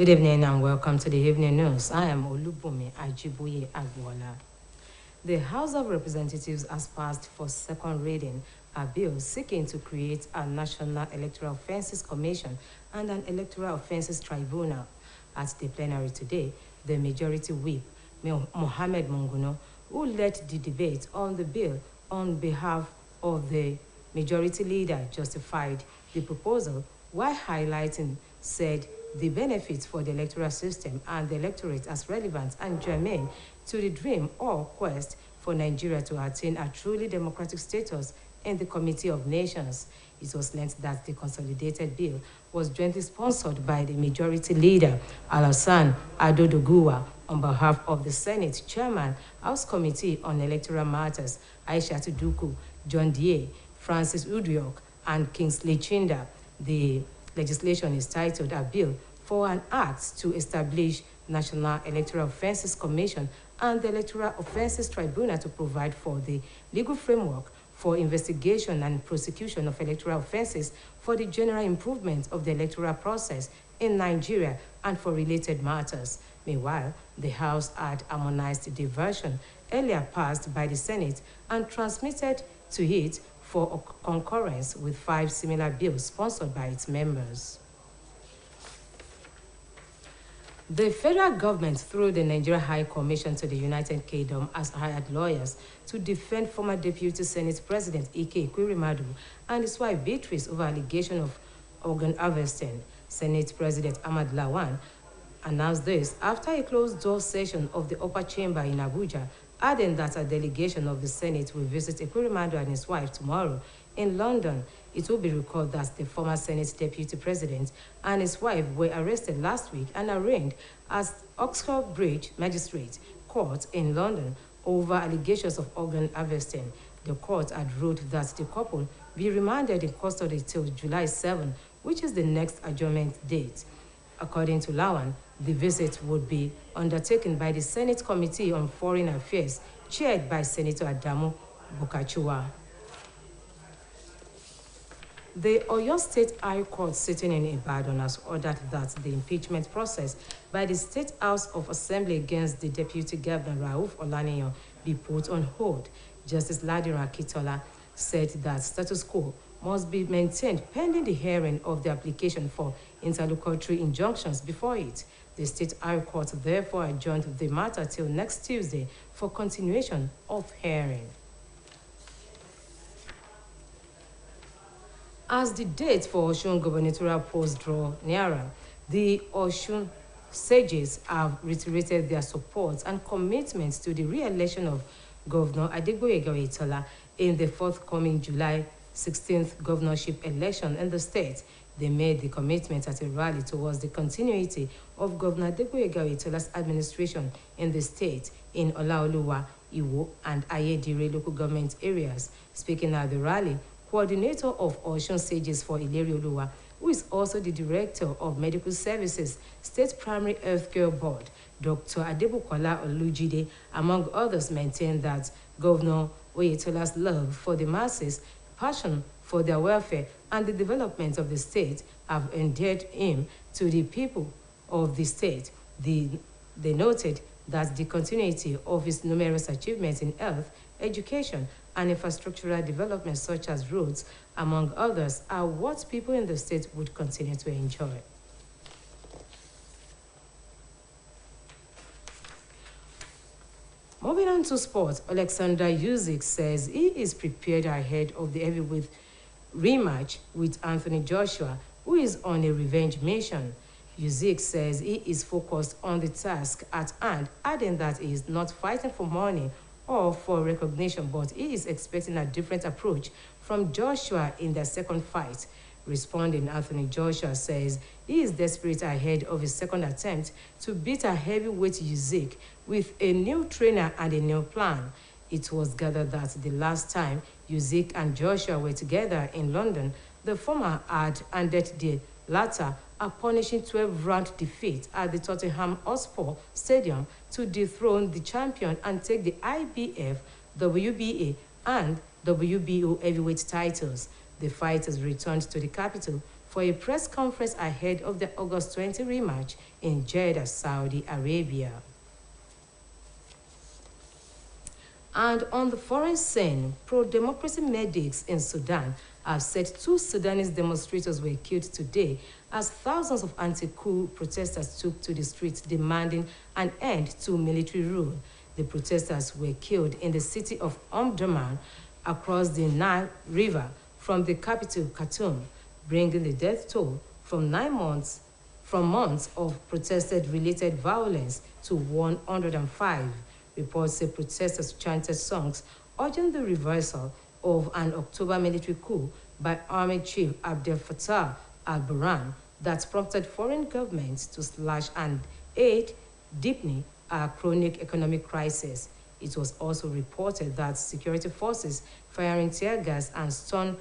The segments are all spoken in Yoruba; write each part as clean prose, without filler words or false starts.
Good evening and welcome to the evening news. I am Olubumi Ajiboye Agbola. The House of Representatives has passed for second reading a bill seeking to create a National Electoral Offences Commission and an Electoral Offences Tribunal. At the plenary today, the Majority Whip, Mohammed Monguno, who led the debate on the bill on behalf of the Majority Leader, justified the proposal while highlighting, said, the benefits for the electoral system and the electorate as relevant and germane to the dream or quest for Nigeria to attain a truly democratic status in the Committee of Nations. It was learned that the consolidated bill was jointly sponsored by the Majority Leader, Alassane Adodoguwa, on behalf of the Senate Chairman, House Committee on Electoral Matters, Aishatu Duku, John Dier, Francis Udiok, and Kingsley Chinda. The legislation is titled A Bill for an Act to Establish National Electoral Offences Commission and the Electoral Offences Tribunal to provide for the legal framework for investigation and prosecution of electoral offences for the general improvement of the electoral process in Nigeria and for related matters. Meanwhile, the House had harmonized the version earlier passed by the Senate and transmitted to it for concurrence with 5 similar bills sponsored by its members. The federal government, through the Nigeria High Commission to the United Kingdom, has hired lawyers to defend former Deputy Senate President Ike Ekweremadu and his wife Beatrice over allegation of organ harvesting. Senate President Ahmad Lawan announced this after a closed-door session of the upper chamber in Abuja, adding that a delegation of the Senate will visit Ekweremadu and his wife tomorrow in London. It will be recalled that the former Senate Deputy President and his wife were arrested last week and arraigned at Oxford Bridge Magistrate Court in London over allegations of organ harvesting. The court had ruled that the couple be remanded in custody till July 7, which is the next adjournment date. According to Lawan, the visit would be undertaken by the Senate Committee on Foreign Affairs, chaired by Senator Adamu Bukachua. The Oyo State High Court sitting in Ibadan has ordered that the impeachment process by the State House of Assembly against the Deputy Governor Rauf Olaniyan be put on hold. Justice Ladira Akitola said that status quo must be maintained pending the hearing of the application for interlocutory injunctions before it. The State High Court therefore adjourned the matter till next Tuesday for continuation of hearing. As the date for Osun gubernatorial post draw nearer, the Osun sages have reiterated their support and commitment to the re-election of Governor Adegboyega Oyetola in the forthcoming July 16th governorship election in the state. They made the commitment at a rally towards the continuity of Governor Adegboyega Oyetola's administration in the state in Olaoluwa, Iwo, and Ayedire local government areas. Speaking at the rally, coordinator of Osun Sages for Ileri Oluwa, who is also the director of Medical Services State Primary Healthcare Board, Dr. Adebukola Olujide, among others, maintained that Governor Oyetola's love for the masses, passion for their welfare, and the development of the state have endeared him to the people of the state. They noted that the continuity of his numerous achievements in health, education, and infrastructural development such as roads, among others, are what people in the state would continue to enjoy. Moving on to sports, Alexander Usyk says he is prepared ahead of the heavyweight rematch with Anthony Joshua, who is on a revenge mission. Usyk says he is focused on the task at hand, adding that he is not fighting for money or for recognition, but he is expecting a different approach from Joshua in their second fight. Responding, Anthony Joshua says he is desperate ahead of his second attempt to beat a heavyweight Usyk with a new trainer and a new plan. It was gathered that the last time Usyk and Joshua were together in London, the former had handed the latter a punishing 12-round defeat at the Tottenham Hotspur Stadium to dethrone the champion and take the IBF, WBA, and WBO heavyweight titles. The fighters returned to the capital for a press conference ahead of the August 20 rematch in Jeddah, Saudi Arabia. And on the foreign scene, pro-democracy medics in Sudan have said 2 Sudanese demonstrators were killed today as thousands of anti-coup protesters took to the streets demanding an end to military rule. The protesters were killed in the city of Omdurman across the Nile River from the capital Khartoum, bringing the death toll from months of protested-related violence to 105. Reports say protesters chanted songs urging the reversal of an October military coup by Army Chief Abdel Fattah al-Burhan that prompted foreign governments to slash and aid deepening a chronic economic crisis. It was also reported that security forces firing tear gas and stun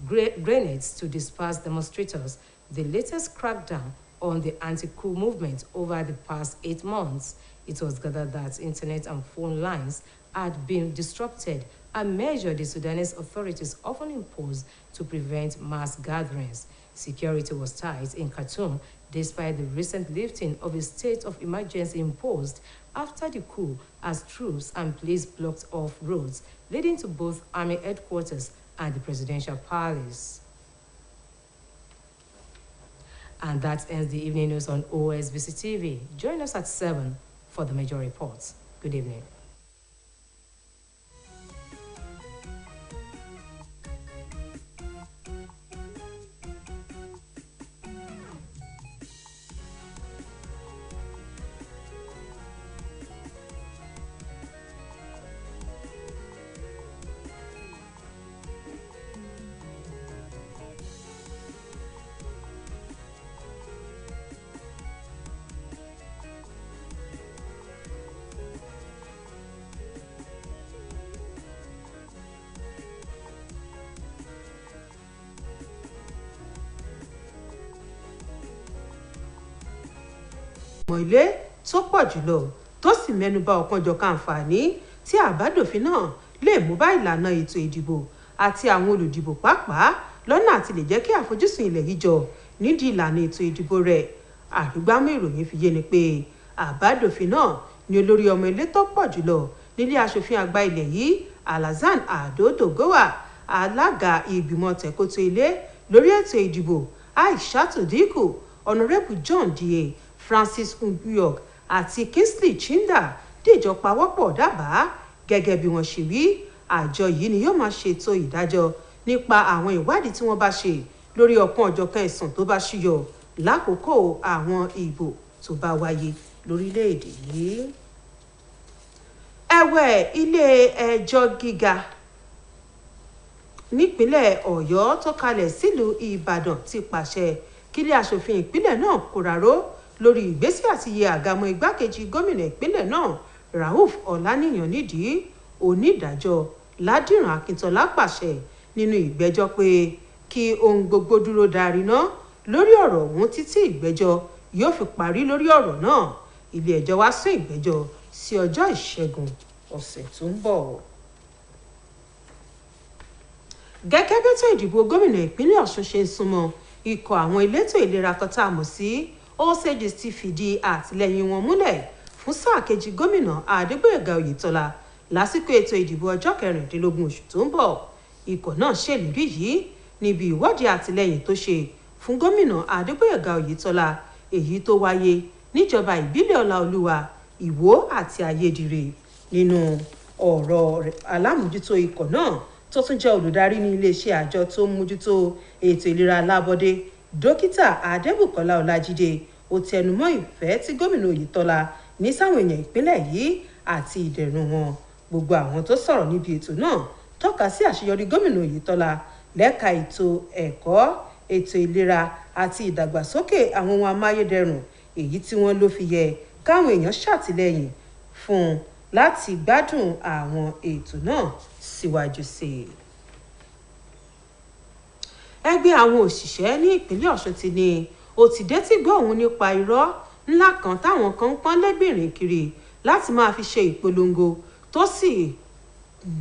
grenades to disperse demonstrators, the latest crackdown on the anti-coup movement over the past 8 months. It was gathered that internet and phone lines had been disrupted, a measure the Sudanese authorities often impose to prevent mass gatherings. Security was tight in Khartoum despite the recent lifting of a state of emergency imposed after the coup, as troops and police blocked off roads leading to both army headquarters and the presidential palace. And that ends the evening news on OSBC TV. Join us at 7 for the major reports. Good evening. ilé tó pọ̀ jùlọ tó sì mẹ́nubà ọ̀kanòjọ̀kan àǹfààní tí àbádòfin náà lè mú bá ìlànà ètò ìdìbò àti àwọn olùdìbò pàápàá lọ́nà àti lè jẹ́ kí àfojúsùn ilẹ̀ yìí jọ nídìí ìlànà ètò ìdìbò rẹ̀. Àrígbámú ìròyìn fi yé ni pé àbádòfin náà ni olórí ọmọ ilé tó pọ̀ jùlọ nílé aṣòfin àgbà ilẹ̀ yìí Alhassan Ado Dogowa, alága ìgbìmọ̀ tẹ̀kótó ilé lórí ètò ìdìbò Aishatu Dikko, Honorable John D.A. Francis Mbuyog àti Kingsley Chinda dìjọ pawọ́pọ̀ dábàá. Gẹ́gẹ́ bí wọ́n ṣe wí, àjọ yìí ni yóò máa ṣètò ìdájọ́ nípa àwọn ìwádìí tí wọ́n bá ṣe lórí ọ̀kan-ò-jọ̀kan ẹ̀sùn tó bá ṣúyọ lákòókò àwọn ìbò tó bá wáyé lórílẹ̀‐èdè yìí. Ẹ̀wẹ̀, ilé ẹjọ́ gíga nípínlẹ̀ Ọ̀yọ́ tó kalẹ̀ sílùú Ìbàdàn ti pàṣẹ kílé aṣòfin ìpínlẹ̀ náà kóraró lórí ìgbésí àti iye àgàmọ́ igbákejì gómìnà ìpínlẹ̀ náà Rauf Ọláníyàn nídìí. Onídàájọ́ Ládìran Akíntọ́lá pàṣẹ nínú ìgbẹ́jọ́ pé kí ohun gbogbo dúró darí ná lórí ọ̀rọ̀ ọ̀hún títí ìgbẹ́jọ́ yóò fi parí lórí ọ̀rọ̀ náà. Ilé ẹjọ́ wá sún ìgbẹ́jọ́ sí ọjọ́ Ìṣẹ́gun ọ̀sẹ̀ tó ń bọ̀. Gẹ́gẹ́ bí ètò ìdìbò gómìnà ìpínlẹ̀ Ọ̀ṣun ṣe ń súnmọ́, ikọ̀ àwọn elétò ìlera kan tá a mọ̀ sí OSBC ti fìdí àtìlẹ́yìn wọn múlẹ̀ fún sáà kejì gómìnà Adégbóyèga Oyètọ́lá lásìkò ètò ìdìbò ọjọ́ 16 oṣù tó ń bọ̀. Ikọ̀ náà ṣèlérí yìí níbi ìwọ́de àtìlẹ́yìn tó ṣe fún gómìnà Adégbóyèga Oyètọ́lá èyí tó wáyé níjọba ìbílẹ̀ Ọláolúwa, Ìwó àti Ayédìrè. Nínú ọ̀rọ̀ alámòjútó ikọ̀ náà tó tún jẹ́ olùdarí ní iléeṣẹ́ àjọ tó ń mójútó ètò ìlera alábọ́dé, dókítà Adébùkọ́lá Ọlájídé, ó tẹnumọ́ ìfẹ́ tí gómìnà Oyètọ́lá ní sáwọn èèyàn ìpínlẹ̀ yìí àti ìdẹ̀rùn wọn. Gbogbo àwọn tó sọ̀rọ̀ níbi ètò náà tọ́ka sí àṣeyọrí gómìnà Oyètọ́lá lẹ́ka ètò ẹ̀kọ́, ètò ìlera àti ìdàgbàsókè àwọn ohun amáyédẹrùn, èyí tí wọ́n ló fi yẹ káwọn èèyàn ṣàtìlẹ́yìn fún un láti gbádùn àwọn ètò náà síwájú sí i. Ẹgbẹ́ àwọn òṣìṣẹ́ ní ìpínlẹ̀ Ọ̀ṣun ti ní ó ti dé tí gbọ́ òun nípa irọ́ ńlá kan táwọn kan ń pọ́n lẹ́gbẹ̀rìn kiri láti máa fi ṣe ìpolongo tó sì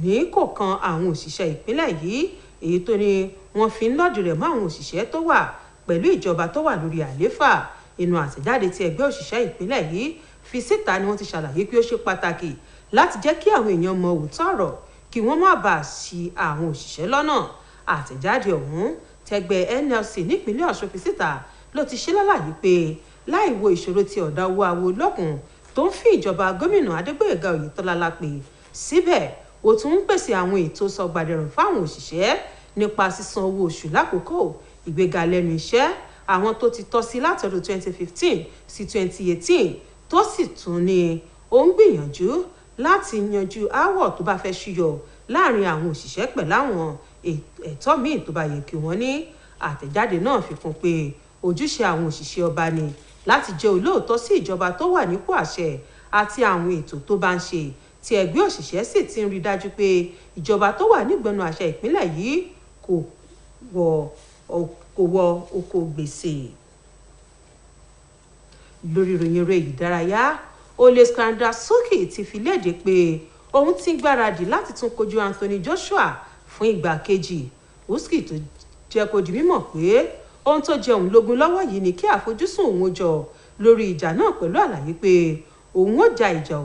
ní kò kan àwọn òṣìṣẹ́ ìpínlẹ̀ yìí, èyí tó ní wọ́n fi ń lọ́dì rẹ̀ mọ́ àwọn òṣìṣẹ́ tó wà pẹ̀lú ìjọba tó wà lórí àlééfà. Inú àtẹ̀jáde tí ẹgbẹ́ òṣìṣẹ́ ìpínlẹ̀ yìí fi síta ni wọ́n ti ṣàlàyé pé ó ṣe pàtàkì láti jẹ́ kí àwọn èèyàn mọ òótọ́ ọ̀rọ̀ kí wọ́n má bàa ṣì àwọn òṣìṣẹ́ lọ́nà. Àtẹ̀jáde ọ̀hún tẹgbẹ́ NLC nípínlẹ̀ Ọ̀ṣun fi síta ló ti ṣe lálàyé pé láì wo ìṣòro ti ọ̀dà owó awolókun tó ń fi ìjọba gómìnà Adégbóyèga Oyètọ́lá lápè, síbẹ̀ ó tún ń pèsè àwọn ètò sọgbàdẹrùn fáwọn òṣìṣẹ́ nípa sísan owó oṣù lákòókò, ìgbéga lẹ́nu iṣẹ́ àwọn tó ti tọ́ sí láti ọdún 2015 sí 2018 tó sì tún ní ó ń gbìyànjú láti yanjú aáwọ̀ tó bá fẹ́ ṣúyọ láàrin àwọn òṣìṣẹ́ pẹ̀lú àwọn ẹ̀tọ́ míì tó bá yẹ kí wọ́n ní. Àtẹ̀jáde náà fi kún pé ojúṣe àwọn òṣìṣẹ́ ọba ni láti jẹ́ olóòótọ́ sí ìjọba tó wà nípò àṣẹ àti àwọn ètò tó bá ń ṣe, tí ẹgbẹ́ òṣìṣẹ́ sì ti ń rí dájú pé ìjọba tó wà nígbọnú àṣẹ ìpínlẹ̀ yìí kò wọ oko gbèsè. Lórí ìròyìn eré ìdárayá, Oleksandr Sukhi ti fi léde pé òun ti ń gbáradì láti tún kojú Anthony Joshua fún ìgbà kejì. Sukhi tó jẹ́ kó di mímọ̀ pé ohun tó jẹ òun lógún lọ́wọ́ yìí ni kí àfojúsùn òun jọ lórí ìjà náà, pẹ̀lú àlàyé pé òun ò ja ìjà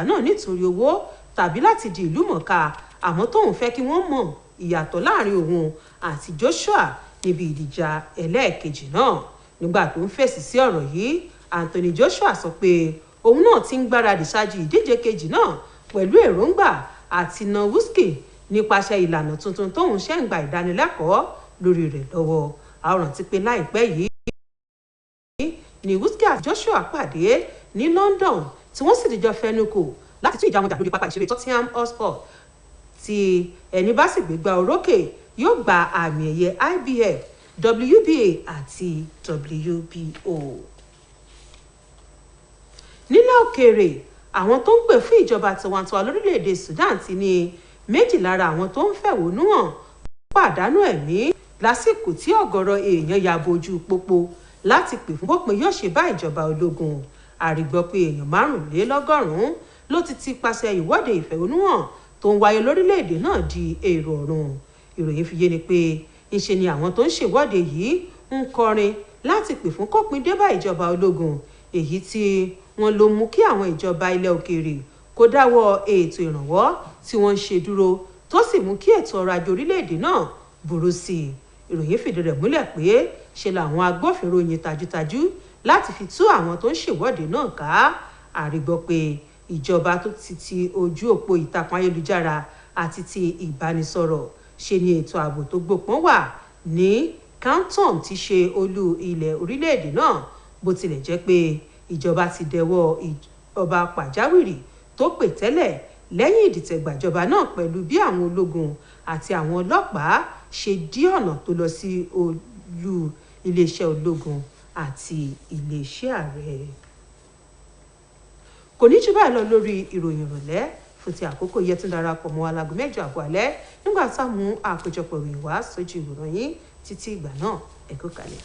náà nítorí owó tàbí láti di ìlú mọ̀ọ́ká, àmọ́ tóun fẹ́ kí wọ́n mọ̀ ìyàtọ̀ láàrin òun àti Joshua níbi ìdíjà ẹlẹ́ẹ̀kejì náà. Nígbà tó ń fèsì sí ọ̀rọ̀ yìí, Anthony Joshua sọ pé òun náà ti ń gbáradì ṣáájú ìdíje kejì náà pẹ̀lú èròǹgbà àti na Sukhi nípasẹ̀ ìlànà tuntun tóun ṣe ń gba ìdánilẹ́kọ̀ọ́ lórí rẹ̀ lọ́wọ́. A rántí pé láìpẹ́ yìí ni Sukhi àti Joshua pàdé ní London tí wọ́n sì dìjọ fẹnukò láti tún ìjà wọn jà lórí pápá ìṣeré Tottenham Hotspur, tí ẹni bá sì gbégbá orókè yóò gba àmì ẹ̀yẹ IBF, WBA àti WBO. Nílẹ̀ òkèèrè, àwọn tó ń pè fún ìjọba tiwantiwa lórílẹ̀‐èdè Sudan ti ní méjì lára àwọn tó ń fẹ̀hónú hàn pàdánù ẹ̀mí lásìkò tí ọ̀gọ̀rọ̀ èèyàn ya bojú pópó láti pè fún bópin yóò ṣe bá ìjọba ológun. Àrígbọ́ pé èèyàn 125 ló ti pàṣẹ ìwọ́de ìfẹ̀hónúhàn tó ń wáyé lórílẹ̀‐èdè náà di èrò ọ̀run. Ìròyìn fi yé ni pé ńṣe ni àwọn tó ń ṣèwọ́de yìí ń kọrin láti pè fún kópin dé bá ìjọba ológun, èyí tí wọ́n ló mú kí àwọn ìjọba ilẹ̀ òkèèrè kó dáwọ́ ètò ìrànwọ́ tí wọ́n ń ṣe dúró, tó sì mú kí ètò ọrọ̀ ajé orílẹ̀‐èdè náà burú sí i. Ìròyìn fìdí rẹ̀ múlẹ̀ pé ṣe làwọn agbófinró yin tajútajú láti fi tú àwọn tó ń ṣèwọ́de náà ká. Àrígbọ́ pé ìjọba tó ti ojú òpó ìtàkùn ayélujára àti ti ìbánisọ̀rọ̀ ṣe ni ètò ààbò tó gbópọn wà ní Khartoum tí ṣe olú ilẹ̀ orílẹ̀‐èdè náà, bó tilẹ̀ jẹ́ pé ìjọba ti dẹwọ́ ọba pàjáwìrì tó pè tẹ́lẹ̀ lẹ́yìn ìdìtẹ̀gbàjọba náà, pẹ̀lú bí àwọn ológun àti àwọn ọlọ́pàá ṣe dí ọ̀nà tó lọ sí olú iléeṣẹ́ ológun àti iléeṣẹ́ ààrẹ. Kò ní jù báyìí lọ lórí ìròyìn ìrọ̀lẹ́ fún ti àkókò yẹn tún darapọ̀ mọ́ alágo 7 àbọ̀ alẹ́ nígbà táwọn àpéjọpọ̀ ìròyìn wá sójú ìwòran yín. Títí ìgbà náà, ẹ kú kalẹ̀.